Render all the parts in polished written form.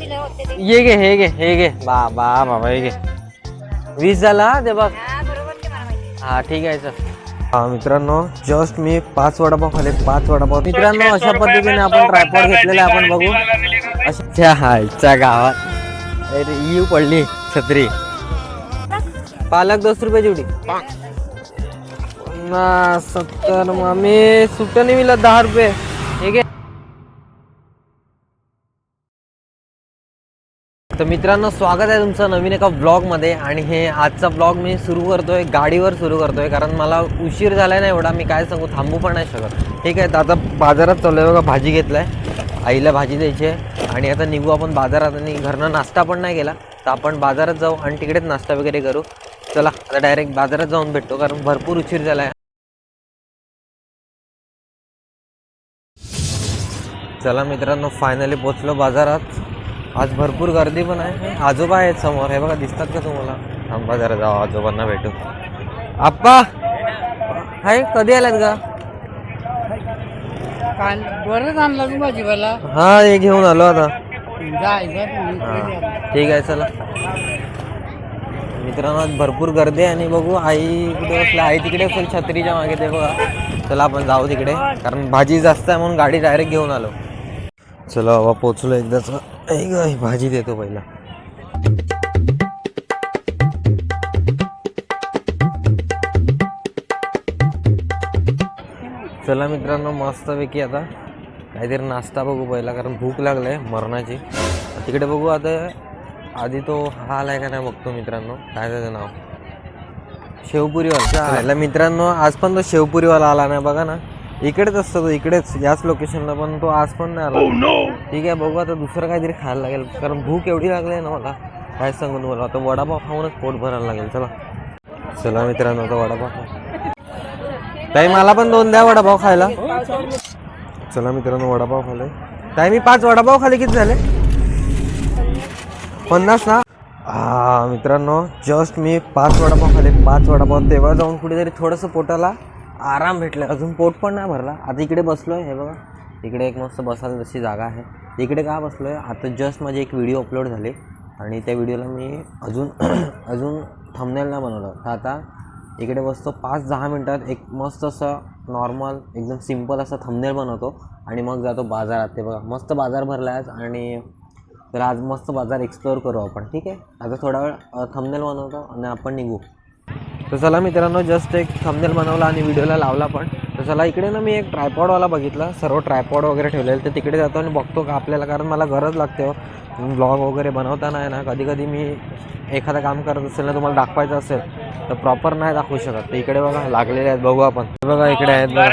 ये घे हे घे बाबा बाबा हे घे 20 झाला ते बघ. हा ठीक आहे चल. हा मित्रांनो जस्ट मी 5 वडापाव खाले 5 वडापाव. मित्रांनो अशा पद्धतीने आपण ट्रायपॉड घेतलेला आपण बघू. अशा हायच्या गावात येऊ पडली छत्री. पालक 2 रुपये जेवढी 70 मामी सुट्ट नाही मिळत 10 रुपये हे घे. तर मित्रांनो स्वागत आहे तुमचं नवीन एका ब्लॉगमध्ये. आणि हे आजचा ब्लॉग मी सुरू करतोय गाडीवर सुरू करतोय कारण मला उशीर झालाय ना एवढा. मी काय सांगू थांबू पण नाही शकत. ठीक आहे तर आता बाजारात चालू आहे बघा. भाजी घेतलाय आईला भाजी द्यायची आहे आणि आता निघू आपण बाजारात. आणि घरनं नाश्ता पण नाही केला तर आपण बाजारात जाऊ आणि तिकडेच नाश्ता वगैरे करू. चला आता डायरेक्ट बाजारात जाऊन भेटतो कारण भरपूर उशीर झाला आहे. चला मित्रांनो फायनली पोचलो बाजारात. आज भरपूर गर्दी पण आहे. आजोबा आहेत समोर हे बघा दिसतात का तुम्हाला. थांबा जरा जाऊ आजोबांना भेटू. आप्पा हाय कधी आलात का. बरंच आणला तू भाजीवाला. हा हे घेऊन आलो आता. जायचं ठीक आहे चला. मित्रांनो आज भरपूर गर्दी आहे आणि बघू आई कुठे बसला. आई तिकडे असेल छत्रीच्या मागे ते बघा. चला आपण जाऊ तिकडे कारण भाजी जास्त आहे म्हणून गाडी डायरेक्ट घेऊन आलो. चला बाबा पोचलो एकदाच. भाजी देतो पहिला. चला मित्रांनो मस्तपैकी आता काहीतरी नाश्ता बघू पहिला कारण भूक लागलाय मरणाची. तिकडे बघू आता. आधी तो हा आलाय का नाही बघतो मित्रांनो. काय त्याचं नाव शेवपुरीवाला. मित्रांनो आज पण तो शेवपुरीवाला आला नाही बघा ना. इकडेच असतो तो इकडेच याच लोकेशनला पण तो आज पण नाही आला. ठीक आहे बघू आता दुसरं काहीतरी खायला लागेल कारण भूक एवढी लागली आहे ना मला काय सांगू तुम्हाला. आता वडापाव खाऊनच पोट भरायला लागेल. चला चला मित्रांनो आता वडापाव खाऊ. ताई मला पण 2 द्या वडापाव खायला. चला मित्रांनो वडापाव खाल्ले. ताई मी 5 वडापाव खाले किती झाले 50 ना. हा मित्रांनो जस्ट मी 5 वडापाव खाले 5 वडापाव. तेव्हा जाऊन कुठेतरी थोडंसं पोटाला आराम भेटला. अजून पोट पण नाही भरला. आता इकडे बसलोय हे बघा. इकडे एक मस्त बसायला जशी जागा आहे. इकडे का बसलोय आता जस्ट माझी एक व्हिडिओ अपलोड झाली आणि त्या व्हिडिओला मी अजून थंबनेल नाही बनवलं. तर आता इकडे बसतो 5-10 मिनटात एक मस्त असं नॉर्मल एकदम सिम्पल असं थंबनेल बनवतो आणि मग जातो बाजारात. ते बघा मस्त बाजार भरला आहे आणि तर आज मस्त बाजार एक्सप्लोअर करू आपण. ठीक आहे आता थोडा वेळ थंबनेल बनवतो आणि आपण निघू. तर चला मित्रांनो जस्ट एक थंबनेल बनवला आणि व्हिडिओला लावला पण. तर चला इकडे ना मी एक ट्रायपॉडवाला बघितला. सर्व ट्रायपॉड वगैरे ठेवलेलं तर तिकडे जातो आणि बघतो का आपल्याला कारण मला गरज लागते. ब्लॉग वगैरे बनवताना आहे ना कधी कधी मी एखादं काम करत असेल ना तुम्हाला दाखवायचं असेल तर प्रॉपर नाही दाखवू शकत. तर इकडे बघा लागलेले आहेत बघू आपण. बघा इकडे आहेत बघा.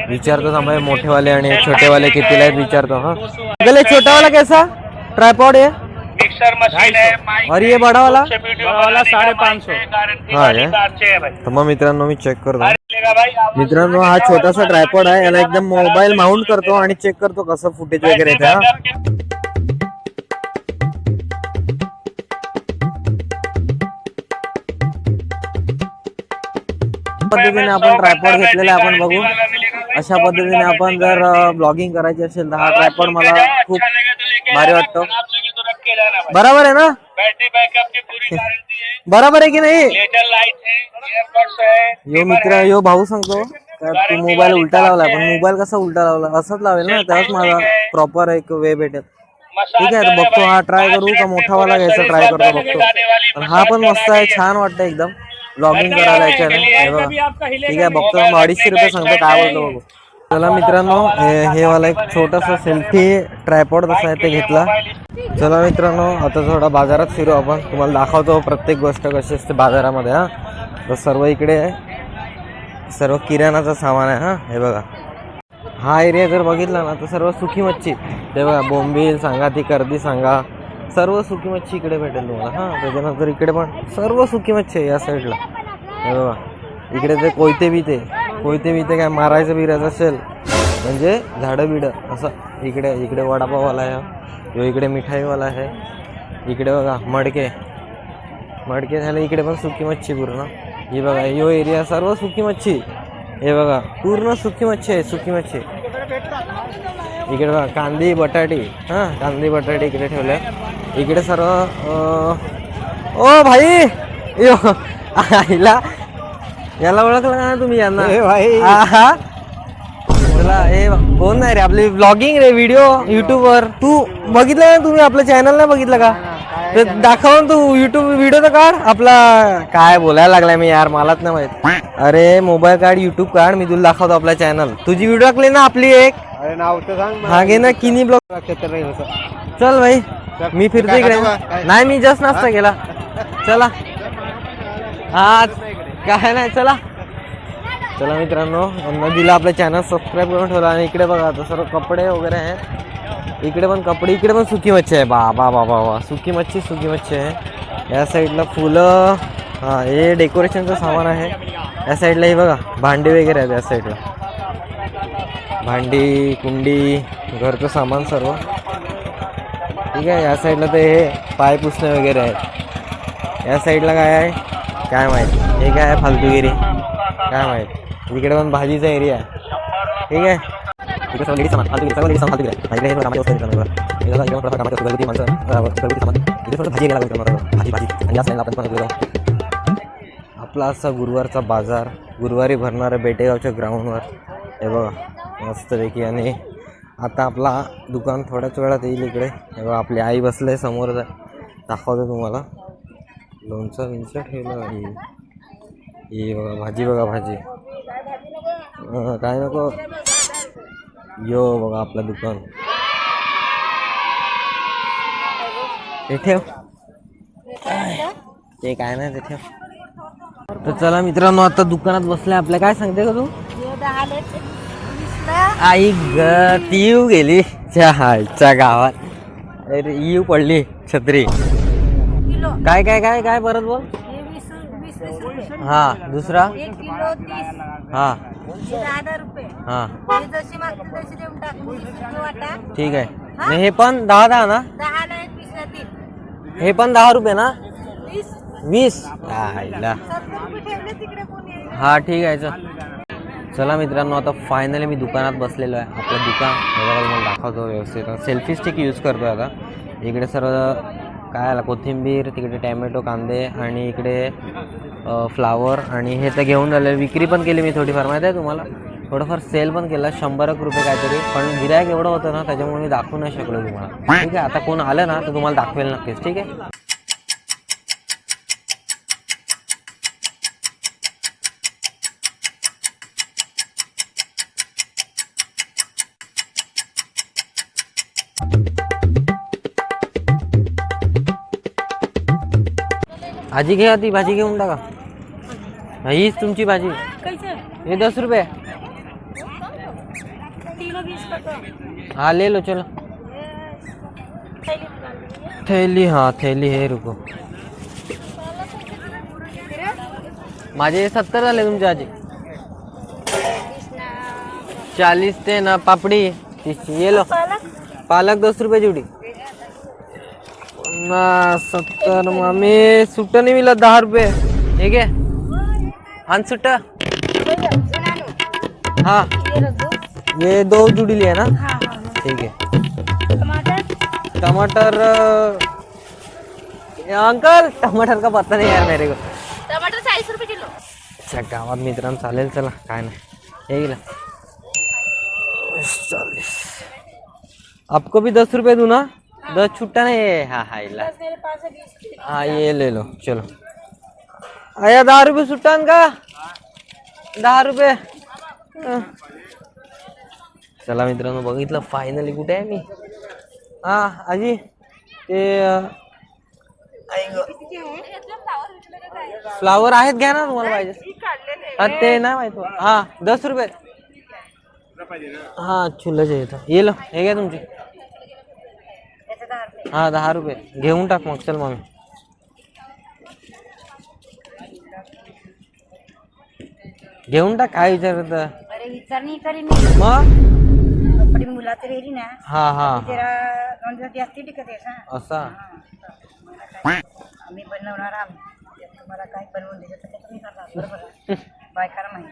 विचारतो थांबा मोठेवाले आणि छोटेवाले कितीला आहेत विचारतो. हा गले छोटावाला कैसा ट्रायपॉड है मिक्सर मशीन है और ये बड़ा वाला 550. हाँ तो मग मित्रांनो मी चेक करतो. मित्रांनो हा छोटासा ट्रायपॉड आहे. याला एकदम मोबाईल माउंट करतो आणि चेक करतो कसं फुटेज वगैरे येते. पद्धतीने आपण ट्रायपॉड घेतलेला आहे आपण बघू. अशा पद्धतीने आपण जर ब्लॉगिंग करायची असेल तर हा ट्रायपॉड मला खूप भारी वाटतो. बराबर आहे ना. बैटरी बैकअप की पूरी गारंटी है. बराबर आहे की नाही. लेजर लाइट है, एयरबड्स है. यो मित्र यो भाऊ सांगतो तू मोबाईल उलटा लावलाय पण मोबाईल कसा उलटा लावला असंच लावेल ना त्यावेळेस माझा प्रॉपर एक वे भेटेल. ठीक आहे तर बघतो हा ट्राय करू का मोठावाला घ्यायचा ट्राय करतो बघतो. पण हा पण मस्त आहे छान वाटतं एकदम ब्लॉगिंग करायला याच्याने. हे बघा ठीक आहे बघतो. 250 रुपये सांगतो काय बोलतो बघू. चला मित्रांनो हे वाला एक छोटासा सेल्फी ट्रायपॉड तसा आहे ते घेतला. चला मित्रांनो आता थोडा बाजारात फिरू आपण. तुम्हाला दाखवतो प्रत्येक गोष्ट कशी असते बाजारामध्ये. हा तर सर्व इकडे आहे सर्व किराणाचं सामान आहे. हा हे बघा हा एरिया जर बघितला ना तर सर्व सुकी मच्छी. ते बघा बोंबील सांगा ती कर्दी सांगा सर्व सुकी मच्छी इकडे भेटेल तुम्हाला. हां त्याच्यानंतर इकडे पण सर्व सुकी मच्छी आहे या साईडला. हे बघा इकडे ते कोयते बिते काय मारायचं बिरायचं असेल म्हणजे झाडं बिडं असं इकडे वडापाववाला आहे. इकडे मिठाईवाला आहे. इकडे बघा मडके झाले. इकडे पण सुकी मच्छी पूर्ण. ही बघा यो एरिया सर्व सुकी मच्छी. हे बघा पूर्ण सुकी मच्छी आहे सुकी मच्छी. इकडे बघा कांदी बटाटी, हा कांदी बटाटी इकडे ठेवले. इकडे सर्व ओ भाई यो आईला याला ओळखलं ना तुम्ही यांना? हा तुला हे कोण नाही रे, आपली ब्लॉगिंग रे, व्हिडिओ युट्यूब वर. तू बघितलं ना, तुम्ही आपलं चॅनल नाही बघितलं का? ते दाखवून तू युट्यूब व्हिडिओ तर काढ आपला. काय बोलायला लागलाय मी यार, मलाच नाही माहित. अरे मोबाईल काढ, युट्यूब काढ, मी तुला दाखवतो आपला चॅनल. तुझी व्हिडिओ टाकली ना आपली एक, नाव तर सांग. हा घे ना किनी ब्लॉग. चल भाई मी फिरतो इकडे. नाही मी जस्ट नाश्ता केला. चला हा काय नाही, चला चला मित्रांनो, यांना दिला आपलं चॅनल सबस्क्राईब करून ठेवला. आणि इकडे बघा आता सर्व कपडे वगैरे आहेत. इकडे पण कपडे, इकडे पण सुकी मच्छी आहे. बाबा बाबा वा, सुकी मच्छी आहे. या साईडला फुलं, हा हे डेकोरेशनचं सामान आहे. या साईडला हे बघा भांडी वगैरे आहेत. या साईडला भांडी कुंडी घरचं सामान सर्व ठीक आहे. या साईडला ते हे पाय पुसणे वगैरे आहेत. या साईडला काय आहे काय माहीत, हे काय आहे फालतूगिरी काय माहीत. इकडे पण भाजीचा एरिया आहे ठीक आहे. इकडे सगळं लेडीज सामान फालतूगिरी, सगळं लेडीज सामान फालतूगिरी आहे. हे कामाची वस्तू आहे. भाजी आणि या साईडला आपण पण आपला असा गुरुवारचा बाजार, गुरुवारी भरणारा बेटेगावच्या ग्राउंडवर हे बघा मस्तपैकी. आणि आता आपला दुकान थोड्याच वेळात येईल इकडे. हे बघा आपली आई बसले समोर, दाखवतो तुम्हाला. लोणचं विंचं ठेवलं आहे. हे बघा भाजी, बघा भाजी काय नको. यो बघा आपलं दुकान, ते ठेव, ते काय नाही ते ठेव. तर चला मित्रांनो, आता दुकानात बसले आपल्या. काय सांगते का तू? आई ग ती येऊ गेली चहाच्या गावात. अरे येऊ पडली छत्री. काय काय काय काय परत बोल. हा दुसरा हा हा ठीक आहे. आणि हे पण 10 ना? हे पण 10 रुपये ना? 20. हा ठीक आहे. चला मित्रांनो, आता फायनली मी दुकानात बसलेलो आहे. आपलं दुकान बघा तुम्हाला दाखवतो व्यवस्थित. सेल्फी स्टिक यूज करतो आहे आता. इकडे सर्व काय आला, कोथिंबीर, तिकडे टॅमॅटो, कांदे आणि इकडे फ्लावर. आणि हे तर घेऊन झालं. विक्री पण केली मी थोडीफार, माहिती आहे तुम्हाला. थोडंफार सेल पण केला, 100 रुपये काहीतरी. पण गिरायक एवढं होतं ना, त्याच्यामुळे मी दाखवू नाही शकलो तुम्हाला. ठीक आहे, आता कोण आलं ना तर तुम्हाला दाखवेल नक्कीच. ठीक आहे. भाजी घ्या, ती भाजी घेऊन टाका. हीच तुमची भाजी. हे 10 रुपये. हाँ ले लो चलो. थैली, हाँ थैली है. रुको माझे 70 झाले, तुमचे आजी 40 ते ना. पापड़ी 30. ये लो पालक 10 रुपये जुडी. 70 मामी. सुट्ट नहीं मिला 10 रुपये. ठीक है हाँ सुट्टा. हाँ ये 2 जुड़ी लिए ना. ठीक है. टमाटर अंकल टमाटर का पता नहीं यार मेरे को. टमाटर 40 रुपये किलो. अच्छा गावात मित्रांनो चालेल. चला काय नाही. हे गेला 40. आपको भी 10 रुपये दूँ ना? 10 छुट्टा नहीं है. हाँ हाँ इला. हाँ ये ले लो चलो. आया 10 रुपये सुट्टा का. 10 रुपये. चला मित्रांनो, बघितलं फायनली कुठे आहे मी. हा आजी ते फ्लावर आहेत, घ्या ना तुम्हाला पाहिजे. हा ते नाही माहित. हा 10 रुपये. हा चुलाचे येतं. ये लो हे घ्या तुमची. हा 10 रुपये घेऊन टाक मग. चल मग घेऊन टाक. काय विचारत अरे विचार नाही करीन मग. कपडे मुलाचं रेडी ना. हा हा जरा दोन असते टिकत आहे. असा आम्ही बनवणार आम्ही. तुम्हाला काय बनवून द्यायचं तर तुम्ही करणार. बरोबर बायकाला माहिती.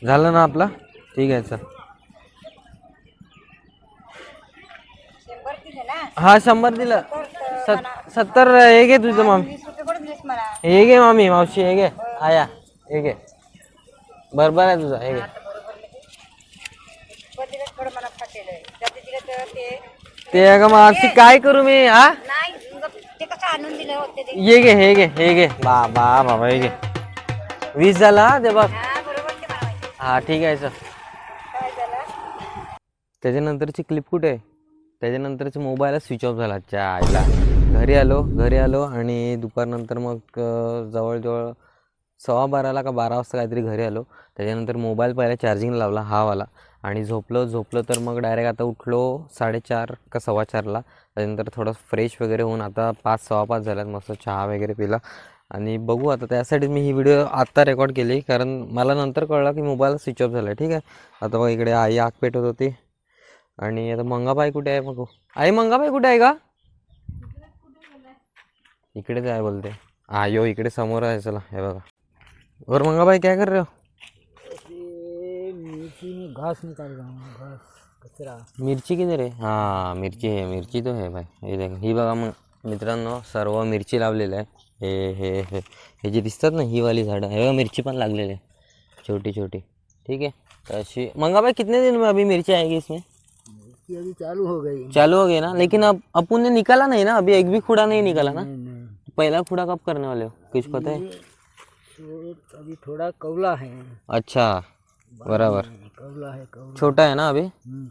झालं ना आपला? ठीक आहे चल. 100 दिले ना हा 100 दिलं. 70 हे घे तुझं मामी. 20 रुपये कडून दिलेस मला हे घे मामी, मावशी हे घे. आया हे घे. बरोबर आहे तुझा, हे घे. पण दिलेस थोडं मला फाटेल आहे त्यात दिलं तर ते ते अगं मावशी काय करू मी? हा नाही मग ते कसं आणून दिलं होते ते ये घे, हे घे, हे घे. बाबा बाबा हे घे. 20 झाला हा, ते बघ. हा बरोबर ते मला माहिती हा ठीक आहे चल. काय झालं त्याच्यानंतरची क्लिप कुठे आहे? त्याच्यानंतरचा मोबाईल स्विच ऑफ झाला. आईला घरी आलो आणि दुपारनंतर मग जवळजवळ 11:15 का 12 वाजता काहीतरी घरी आलो. त्याच्यानंतर मोबाईल पहिला चार्जिंग लावला हा वाला आणि झोपलो तर मग डायरेक्ट आता उठलो 4:30 का 4:15ला. त्याच्यानंतर थोडं फ्रेश वगैरे होऊन आता 5, 5:15 झाल्यात. मस्त चहा वगैरे पिला आणि बघू आता. त्यासाठी मी ही व्हिडिओ आत्ता रेकॉर्ड केली कारण मला नंतर कळलं की मोबाईल स्विच ऑफ झाला आहे. ठीक आहे. आता बघ इकडे आई आग पेटत होती आणि आता मंगाबाई कुठे आहे बघू. आई मंगाबाई कुठे आहे का? इकडेच आहे बोलते. हा यो इकडे समोर आहे. चला हे बघा. और मंगाबाई क्या कर रहे हो? घास निकाल रहा हूँ, घास कचरा. मिरची किती रे? हां मिरची आहे. मिरची तो आहे भाई. हे देखा ही बघा मग मित्रांनो सर्व मिरची लावलेलं आहे. हे जे दिसतात ना ही वाली झाडं हे बघा मिरची पण लागलेली आहे छोटी छोटी. ठीक है. तो ऐसी मंगाबाई कितने दिन में अभी मिर्ची आएगी इसमें? ये अभी चालू हो गई. चालू हो गई ना, लेकिन अब अपन ने निकाला नहीं ना अभी, एक भी खुड़ा नहीं निकाला ना. पहला खुड़ा कब करने वाले हो कुछ पता है? तो अभी थोड़ा कौला है. अच्छा बराबर. कौला है कौला. छोटा है ना अभी.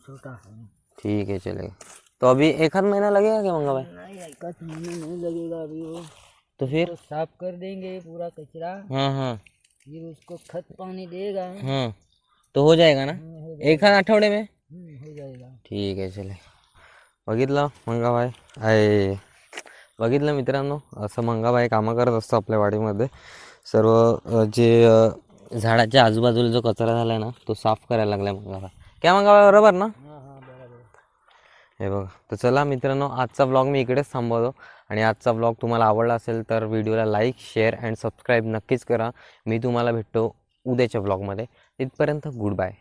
छोटा है. ठीक है चलेगा. तो अभी एक आध महीना लगेगा क्या मंगाबाई? नहीं एक आध महीने नहीं लगेगा अभी. वो तो फिर तो साफ कर देंगे पूरा कचरा. हाँ फिर उसको खत पानी देगा. तो हो जाएगा ना एक आध आठवडे में. हो जाएगा. ठीक आहे चले. बघितलं मंगाबाई आहे. बघितलं मित्रांनो असं मंगाबाई कामं करत असतो आपल्या वाडीमध्ये. सर्व जे झाडाच्या आजूबाजूला जो कचरा झाला आहे ना तो साफ करायला लागला मंगाबाई. काय मंगाबाई बरोबर ना? हे बघा. तर चला मित्रांनो आजचा ब्लॉग मी इकडेच थांबवतो आणि आजचा ब्लॉग तुम्हाला आवडला असेल तर व्हिडिओला लाईक शेअर अँड सबस्क्राईब नक्कीच करा. मी तुम्हाला भेटतो उद्याच्या ब्लॉगमध्ये. तिथपर्यंत गुड बाय.